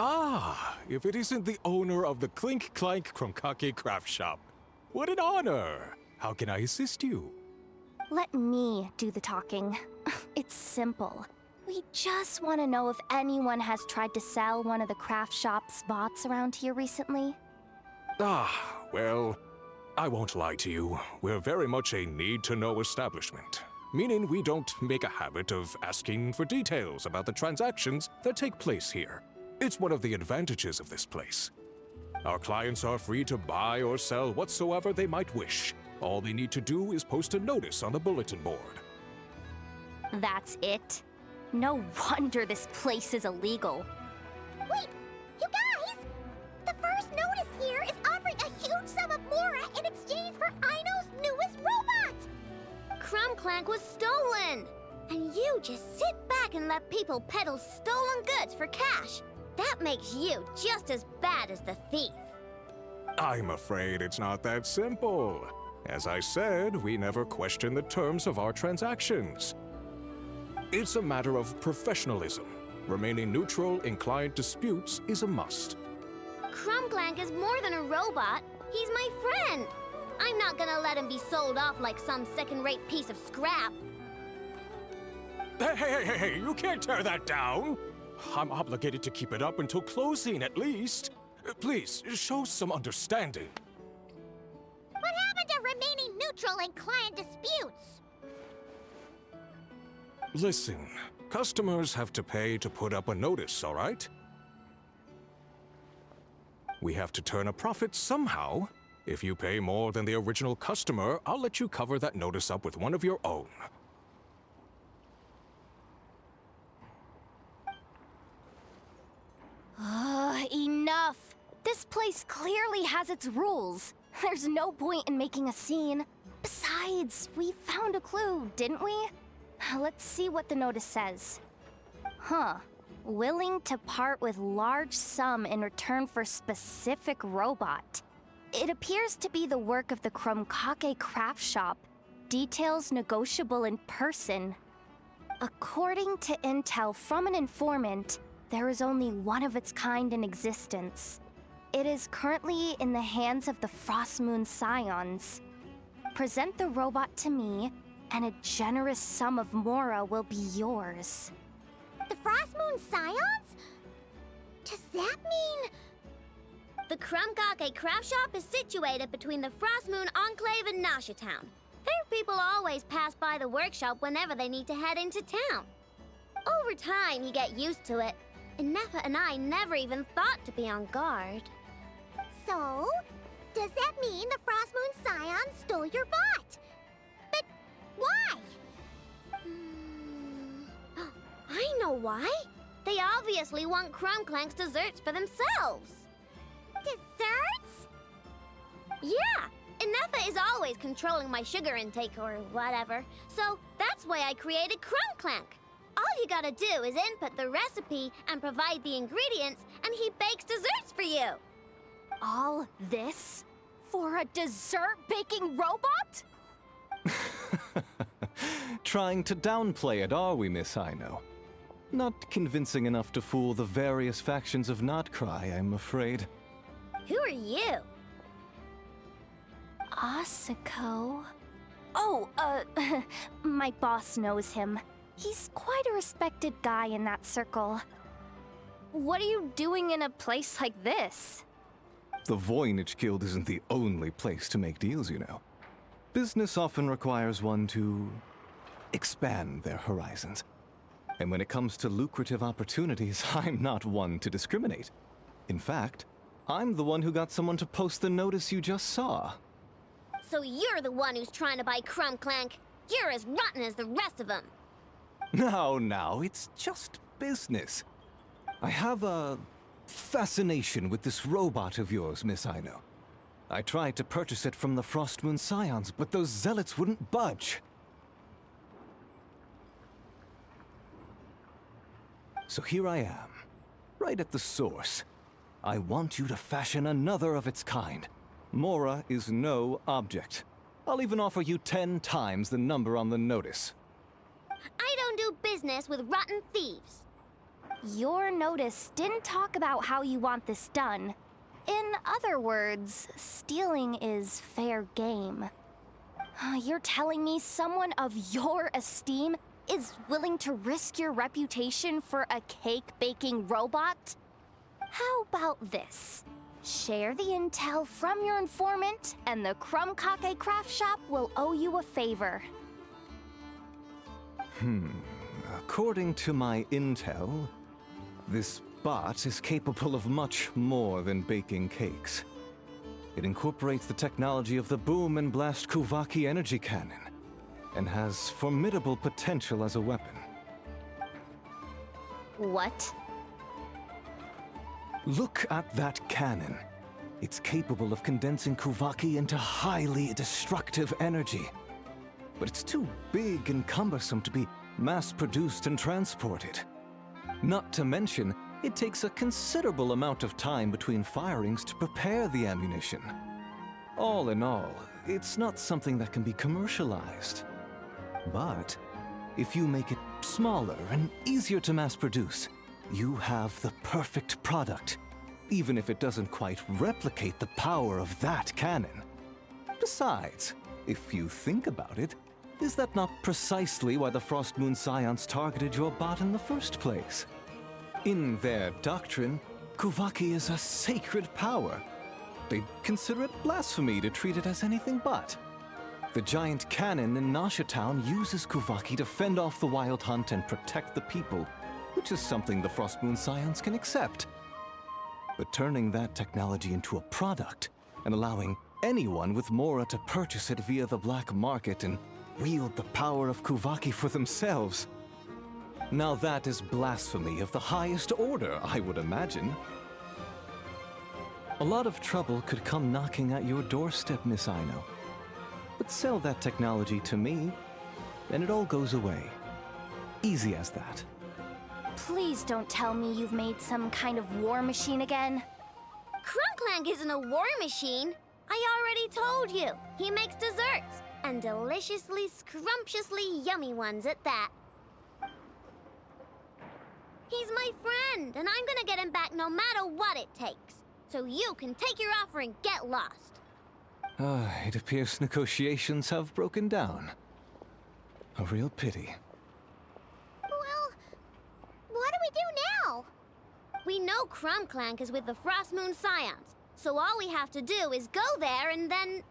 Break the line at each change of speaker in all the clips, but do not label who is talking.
Ah, if it isn't the owner of the Clink Clank Kronkake craft shop. What an honor! How can I assist you?
Let me do the talking. It's simple. We just want to know if anyone has tried to sell one of the craft shop's bots around here recently.
Ah, well, I won't lie to you. We're very much a need-to-know establishment, meaning we don't make a habit of asking for details about the transactions that take place here. It's one of the advantages of this place. Our clients are free to buy or sell whatsoever they might wish. All they need to do is post a notice on the bulletin board.
That's it? No wonder this place is illegal.
Wait, you guys! The first notice here is offering a huge sum of Mora in exchange for Aino's newest robot!
Clank was stolen! And you just sit back and let people peddle stolen goods for cash. That makes you just as bad as the thief.
I'm afraid it's not that simple. As I said, we never question the terms of our transactions. It's a matter of professionalism. Remaining neutral in client disputes is a must.
Clank is more than a robot. He's my friend. I'm not gonna let him be sold off like some second-rate piece of scrap.
Hey, you can't tear that down! I'm obligated to keep it up until closing, at least. Please, show some understanding.
What happened to remaining neutral in client disputes?
Listen, customers have to pay to put up a notice, all right? We have to turn a profit somehow. If you pay more than the original customer, I'll let you cover that notice up with one of your own.
Enough! This place clearly has its rules. There's no point in making a scene. Besides, we found a clue, didn't we? Let's see what the notice says. Willing to part with large sum in return for specific robot. It appears to be the work of the Kronkake craft shop. Details negotiable in person. According to intel from an informant, there is only one of its kind in existence. It is currently in the hands of the Frost Moon Scions. Present the robot to me, and a generous sum of Mora will be yours.
The Frost Moon Scions? Does that mean...
The Kronkake craft shop is situated between the Frost Moon Enclave and Nasha Town. Their people always pass by the workshop whenever they need to head into town. Over time, you get used to it. And Nefa and I never even thought to be on guard.
So, does that mean the Frost Moon Scions stole your bot? But why?
I know why. They obviously want Clank's desserts for themselves.
Desserts?
Yeah, and Nefa is always controlling my sugar intake or whatever. So that's why I created Clank. All you gotta do is input the recipe and provide the ingredients, and he bakes desserts for you.
All this? For a dessert-baking robot?
Trying to downplay it, are we, Miss Aino? Not convincing enough to fool the various factions of Notcry, I'm afraid.
Who are you?
Asako? Oh, my boss knows him. He's quite a respected guy in that circle. What are you doing in a place like this?
The Voynich Guild isn't the only place to make deals, you know. Business often requires one to expand their horizons. And when it comes to lucrative opportunities, I'm not one to discriminate. In fact, I'm the one who got someone to post the notice you just saw.
So you're the one who's trying to buy Clank. You're as rotten as the rest of them.
Now, it's just business. I have a fascination with this robot of yours, Miss Aino. I tried to purchase it from the Frost Moon Scions, but those zealots wouldn't budge. So here I am, right at the source. I want you to fashion another of its kind. Mora is no object. I'll even offer you 10 times the number on the notice.
I don't do business with rotten thieves.
your notice didn't talk about how you want this done. In other words, stealing is fair game. You're telling me someone of your esteem is willing to risk your reputation for a cake-baking robot? How about this? Share the intel from your informant, and the Krumkake craft shop will owe you a favor.
According to my intel, this bot is capable of much more than baking cakes. It incorporates the technology of the boom and blast Kuvaki energy cannon, and has formidable potential as a weapon.
What?
Look at that cannon. It's capable of condensing Kuvaki into highly destructive energy. But it's too big and cumbersome to be mass-produced and transported. Not to mention, it takes a considerable amount of time between firings to prepare the ammunition. All in all, it's not something that can be commercialized. But if you make it smaller and easier to mass-produce, you have the perfect product, even if it doesn't quite replicate the power of that cannon. Besides, if you think about it, is that not precisely why the Frost Moon Scions targeted your bot in the first place? In their doctrine, Kuvaki is a sacred power. They'd consider it blasphemy to treat it as anything but. The giant cannon in Nasha Town uses Kuvaki to fend off the Wild Hunt and protect the people, which is something the Frost Moon Scions can accept. But turning that technology into a product and allowing anyone with Mora to purchase it via the black market and wield the power of Kuvaki for themselves. Now that is blasphemy of the highest order, I would imagine. A lot of trouble could come knocking at your doorstep, Miss Aino. But sell that technology to me, and it all goes away. Easy as that.
Please don't tell me you've made some kind of war machine again.
Clank isn't a war machine. I already told you. He makes desserts, and deliciously, scrumptiously yummy ones at that. He's my friend, and I'm gonna get him back no matter what it takes. So you can take your offer and get lost.
It appears negotiations have broken down. A real pity.
Well, what do we do now?
We know Clank is with the Frost Moon Scions, so all we have to do is go there and then...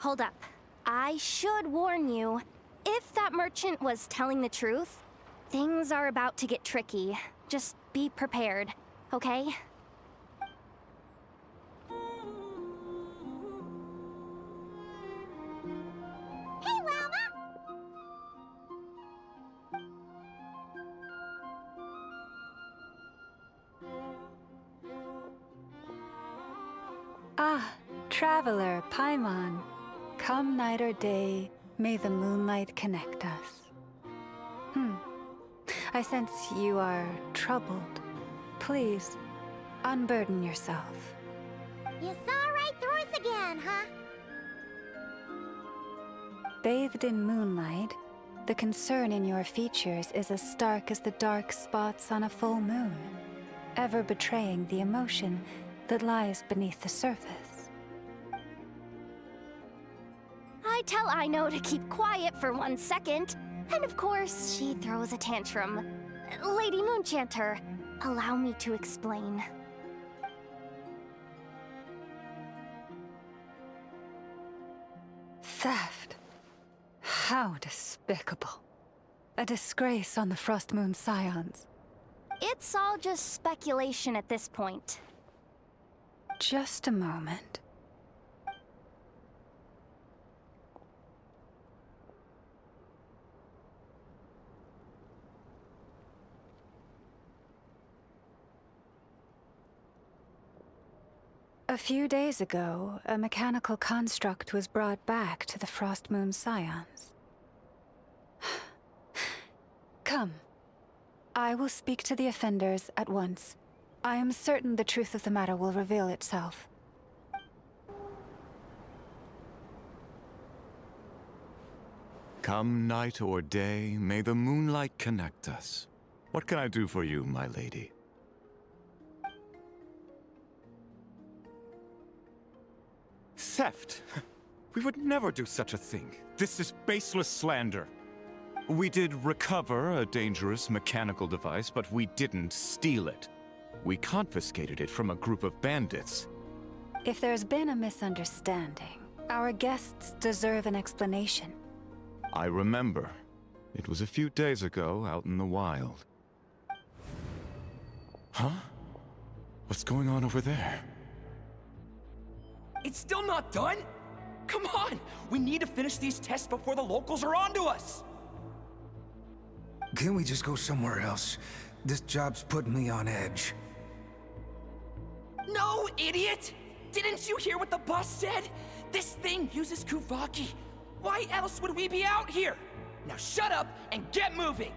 Hold up. I should warn you. If that merchant was telling the truth, things are about to get tricky. Just be prepared, okay?
Hey, Llama!
Ah, traveler, Paimon. Come night or day, may the moonlight connect us. I sense you are troubled. Please, unburden yourself.
You saw right through us again, huh?
Bathed in moonlight, the concern in your features is as stark as the dark spots on a full moon, ever betraying the emotion that lies beneath the surface.
I tell Aino to keep quiet for 1 second, and of course, she throws a tantrum. Lady Moonchanter, allow me to explain.
Theft. How despicable. A disgrace on the Frost Moon Scions.
It's all just speculation at this point.
Just a moment. A few days ago, a mechanical construct was brought back to the Frost Moon Scions. Come. I will speak to the offenders at once. I am certain the truth of the matter will reveal itself.
Come night or day, may the moonlight connect us. What can I do for you, my lady? Theft? We would never do such a thing. This is baseless slander. We did recover a dangerous mechanical device, but we didn't steal it. We confiscated it from a group of bandits.
If there's been a misunderstanding, our guests deserve an explanation.
I remember. It was a few days ago, out in the wild. Huh? What's going on over there?
It's still not done? Come on! We need to finish these tests before the locals are onto us!
Can't we just go somewhere else? This job's putting me on edge.
No, idiot! Didn't you hear what the boss said? This thing uses Kuvaki. Why else would we be out here? Now shut up and get moving!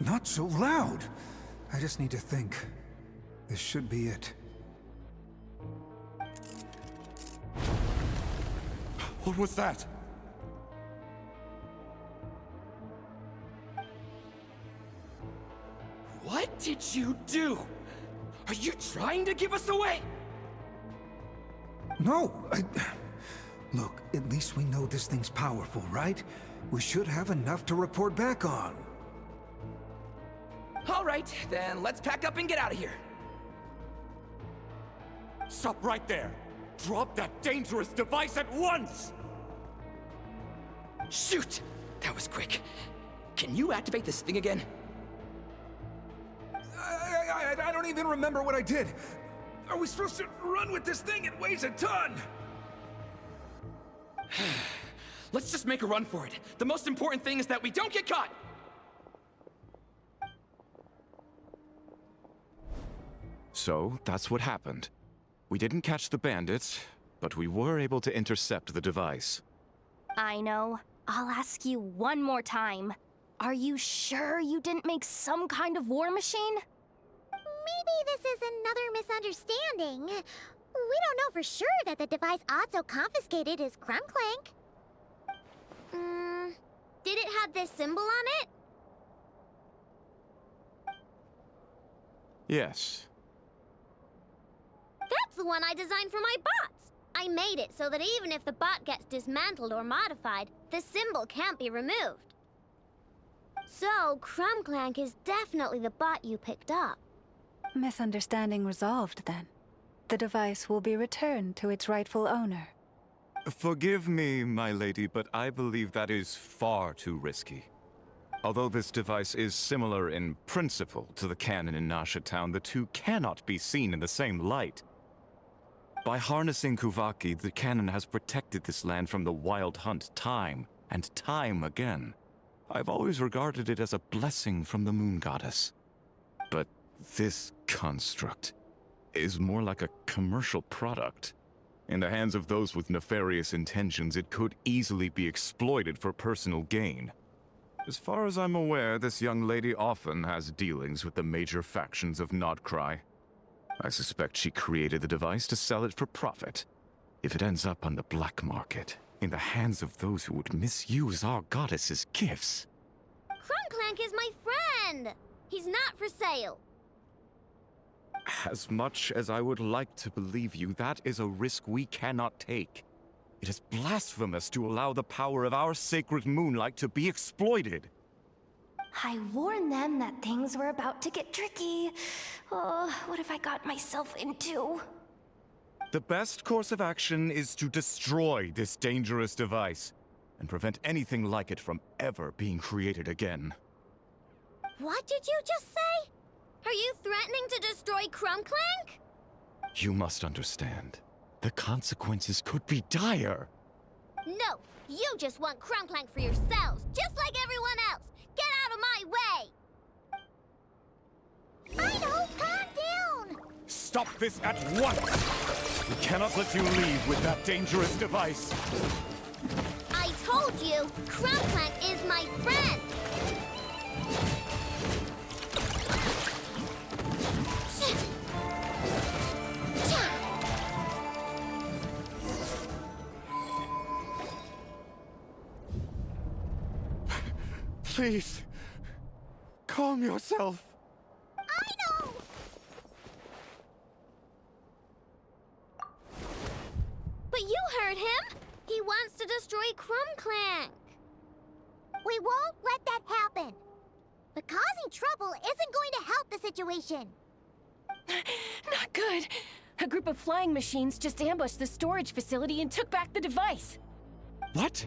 Not so loud. I just need to think. This should be it.
What was that?
What did you do? Are you trying to give us away?
No, Look, at least we know this thing's powerful, right? We should have enough to report back on.
All right, then let's pack up and get out of here.
Stop right there! Drop that dangerous device at once!
Shoot! That was quick. Can you activate this thing again?
I don't even remember what I did. Are we supposed to run with this thing? It weighs a ton!
Let's just make a run for it. The most important thing is that we don't get caught!
So, that's what happened. We didn't catch the bandits, but we were able to intercept the device.
I know. I'll ask you one more time. Are you sure you didn't make some kind of war machine?
Maybe this is another misunderstanding. We don't know for sure that the device Otso confiscated is Clank.
Did it have this symbol on it?
Yes.
That's the one I designed for my bots. I made it so that even if the bot gets dismantled or modified, the symbol can't be removed. So, Clank is definitely the bot you picked up.
Misunderstanding resolved, then. The device will be returned to its rightful owner.
Forgive me, my lady, but I believe that is far too risky. Although this device is similar in principle to the cannon in Nasha Town, the two cannot be seen in the same light. By harnessing Kuvaki, the cannon has protected this land from the wild hunt time and time again. I've always regarded it as a blessing from the moon goddess. But this construct is more like a commercial product. In the hands of those with nefarious intentions, it could easily be exploited for personal gain. As far as I'm aware, this young lady often has dealings with the major factions of Nodcry. I suspect she created the device to sell it for profit. If it ends up on the black market, in the hands of those who would misuse our goddess's gifts...
Clank is my friend! He's not for sale.
As much as I would like to believe you, that is a risk we cannot take. It is blasphemous to allow the power of our sacred moonlight to be exploited.
I warned them that things were about to get tricky. Oh, what have I got myself into?
The best course of action is to destroy this dangerous device and prevent anything like it from ever being created again.
What did you just say? Are you threatening to destroy Clank?
You must understand. The consequences could be dire.
No, you just want Clank for yourselves, just like everyone else. Get out of my way!
I know, calm down!
Stop this at once! We cannot let you leave with that dangerous device.
I told you, Clank is my friend!
Please, calm yourself.
I know!
But you heard him! He wants to destroy Clank.
We won't let that happen. But causing trouble isn't going to help the situation.
Not good. A group of flying machines just ambushed the storage facility and took back the device.
What?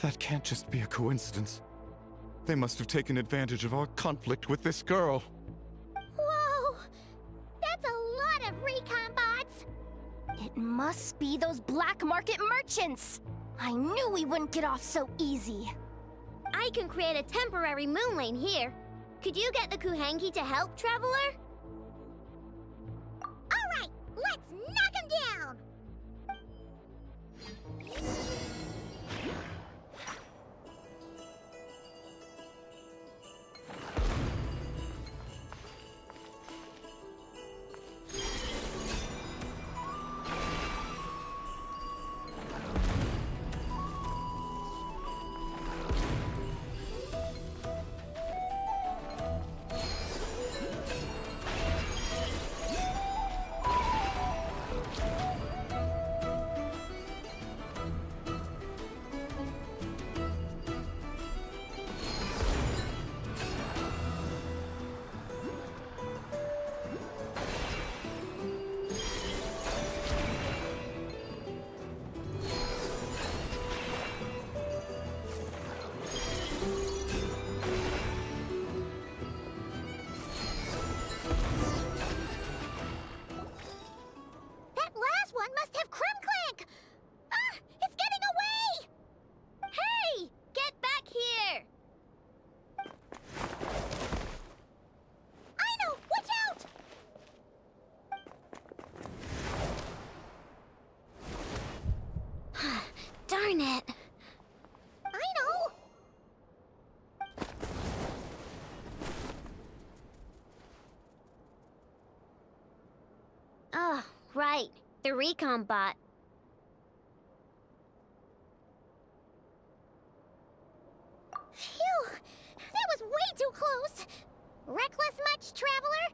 That can't just be a coincidence. They must have taken advantage of our conflict with this girl.
Whoa! That's a lot of recon bots!
It must be those black market merchants! I knew we wouldn't get off so easy.
I can create a temporary moon lane here. Could you get the Kuhangi to help, Traveler?
Alright, let's knock him down! That last one must have Clank! Ah! It's getting away!
Hey! Get back here!
I know! Watch out!
Darn it!
I know!
Oh, right. The recon bot.
Phew! That was way too close! Reckless much, Traveler?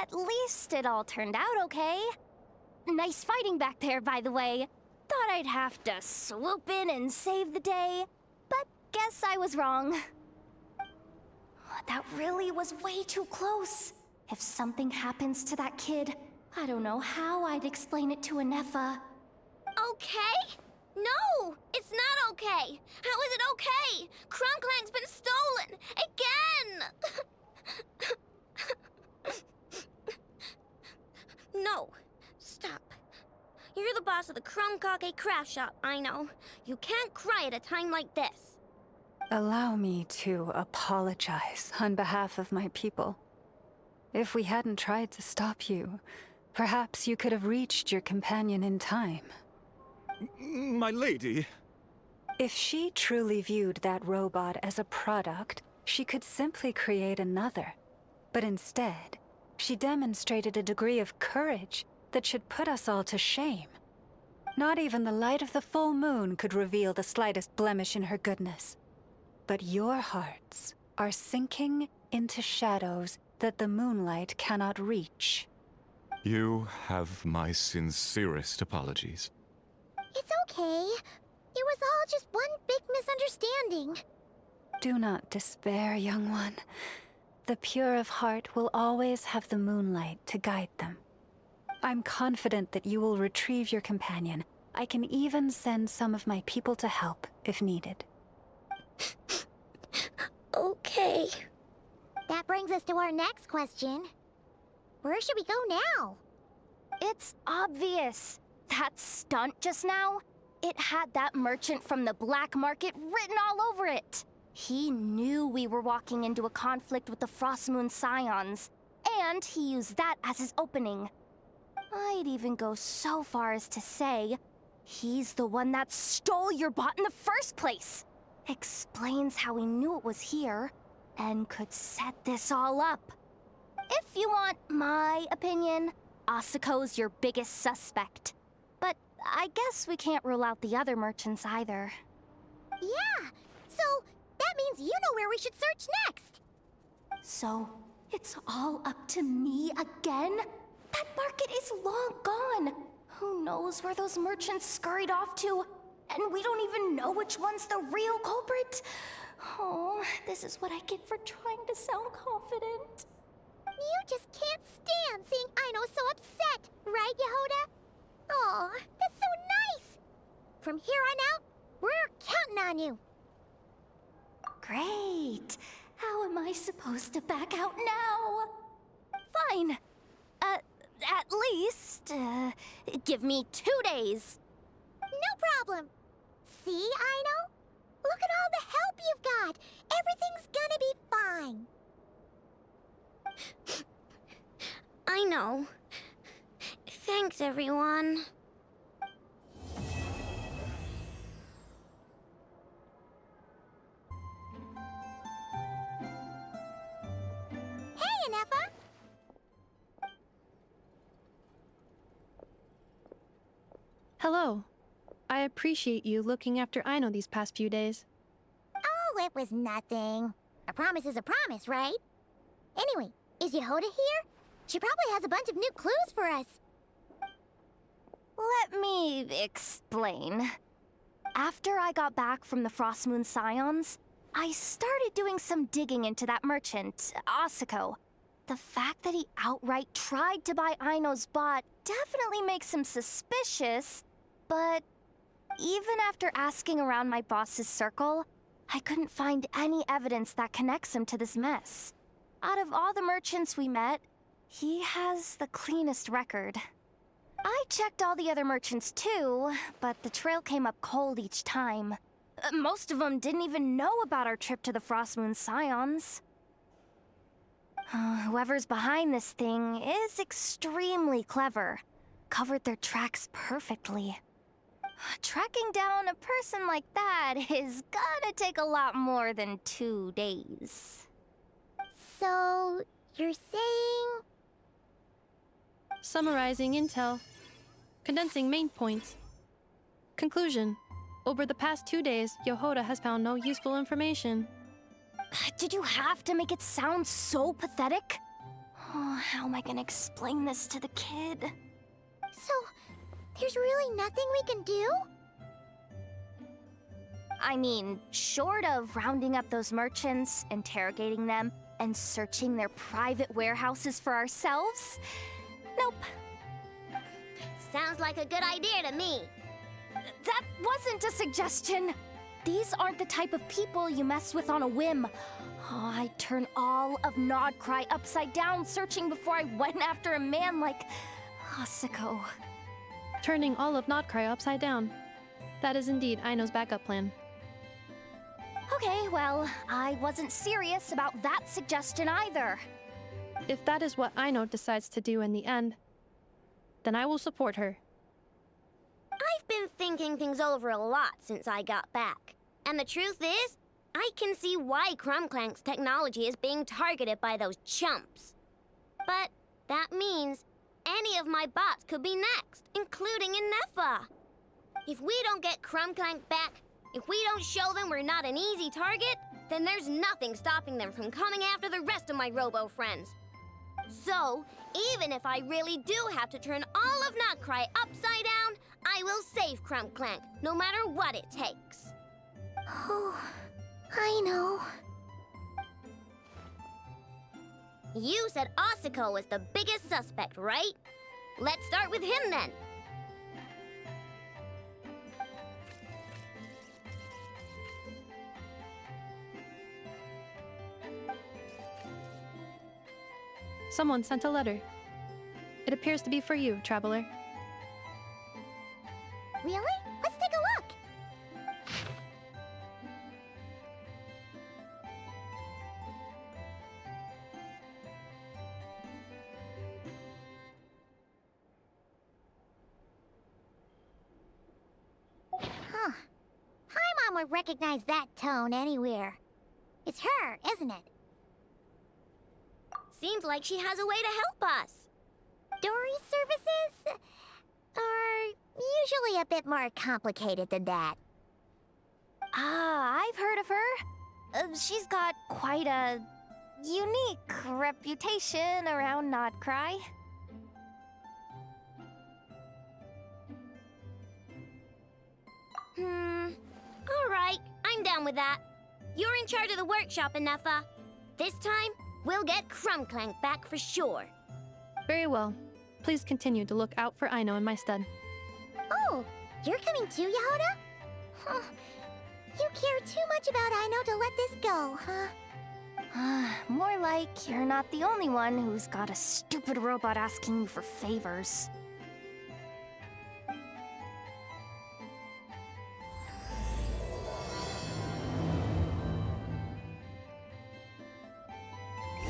At least it all turned out okay. Nice fighting back there, by the way. Thought I'd have to swoop in and save the day, but guess I was wrong. That really was way too close. If something happens to that kid, I don't know how I'd explain it to Anefa.
Okay? No! It's not okay! How is it okay? Clank's been stolen! Again! No. Stop. You're the boss of the Crumbcock craft shop, I know. You can't cry at a time like this.
Allow me to apologize on behalf of my people. If we hadn't tried to stop you, perhaps you could have reached your companion in time.
My lady.
If she truly viewed that robot as a product, she could simply create another. But instead, she demonstrated a degree of courage that should put us all to shame. Not even the light of the full moon could reveal the slightest blemish in her goodness. But your hearts are sinking into shadows that the moonlight cannot reach.
You have my sincerest apologies.
It's okay. It was all just one big misunderstanding.
Do not despair, young one. The pure of heart will always have the moonlight to guide them. I'm confident that you will retrieve your companion. I can even send some of my people to help if needed.
Okay.
That brings us to our next question. Where should we go now?
It's obvious. That stunt just now, it had that merchant from the black market written all over it. He knew we were walking into a conflict with the Frostmoon Scions, and he used that as his opening. I'd even go so far as to say, he's the one that stole your bot in the first place. Explains how he knew it was here, and could set this all up. If you want my opinion, Asuko's your biggest suspect. But I guess we can't rule out the other merchants either.
Yeah, so that means you know where we should search next.
So, it's all up to me again? That market is long gone. Who knows where those merchants scurried off to? And we don't even know which one's the real culprit. Oh, this is what I get for trying to sound confident.
You just can't stand seeing Aino so upset, right, Yehoda? Aw, that's so nice! From here on out, we're counting on you.
Great. How am I supposed to back out now? Fine. At least, give me 2 days.
No problem. See, Aino? Look at all the help you've got. Everything's gonna be fine.
I know. Thanks, everyone.
Hey, Anefa.
Hello. I appreciate you looking after Aino these past few days.
Oh, it was nothing. A promise is a promise, right? Anyway, is Yehoda here? She probably has a bunch of new clues for us.
Let me explain. After I got back from the Frost Moon Scions, I started doing some digging into that merchant, Asako. The fact that he outright tried to buy Aino's bot definitely makes him suspicious, but even after asking around my boss's circle, I couldn't find any evidence that connects him to this mess. Out of all the merchants we met, he has the cleanest record. I checked all the other merchants too, but the trail came up cold each time. Most of them didn't even know about our trip to the Frost Moon Scions. Whoever's behind this thing is extremely clever. Covered their tracks perfectly. Tracking down a person like that is gonna take a lot more than 2 days.
So, you're saying...
Summarizing intel. Condensing main points. Conclusion. Over the past 2 days, Yehoda has found no useful information.
Did you have to make it sound so pathetic? Oh, how am I gonna explain this to the kid?
So, there's really nothing we can do?
I mean, short of rounding up those merchants, interrogating them, and searching their private warehouses for ourselves? Nope.
Sounds like a good idea to me.
That wasn't a suggestion. These aren't the type of people you mess with on a whim. Oh, I'd turn all of Nodcry upside down searching before I went after a man like Asako.
Turning all of Nodcry upside down. That is indeed Aino's backup plan.
Okay, well, I wasn't serious about that suggestion either.
If that is what Aino decides to do in the end, then I will support her.
I've been thinking things over a lot since I got back. And the truth is, I can see why Clank's technology is being targeted by those chumps. But that means any of my bots could be next, including Inefa. If we don't get Clank back, if we don't show them we're not an easy target, then there's nothing stopping them from coming after the rest of my robo friends. So, even if I really do have to turn all of Notcry upside down, I will save Clank, no matter what it takes.
Oh, I know.
You said Asako was the biggest suspect, right? Let's start with him then.
Someone sent a letter. It appears to be for you, traveler.
Really? Let's take a look. Huh. Paimon would recognize that tone anywhere. It's her, isn't it?
Seems like she has a way to help us.
Dory's services are usually a bit more complicated than that.
Ah, I've heard of her. She's got quite a unique reputation around Notcry.
Alright, I'm down with that. You're in charge of the workshop, Enougha. This time, we'll get Clank back for sure.
Very well. Please continue to look out for Aino in my stead.
Oh, you're coming too, Yehoda? Huh. You care too much about Aino to let this go, huh?
More like you're not the only one who's got a stupid robot asking you for favors.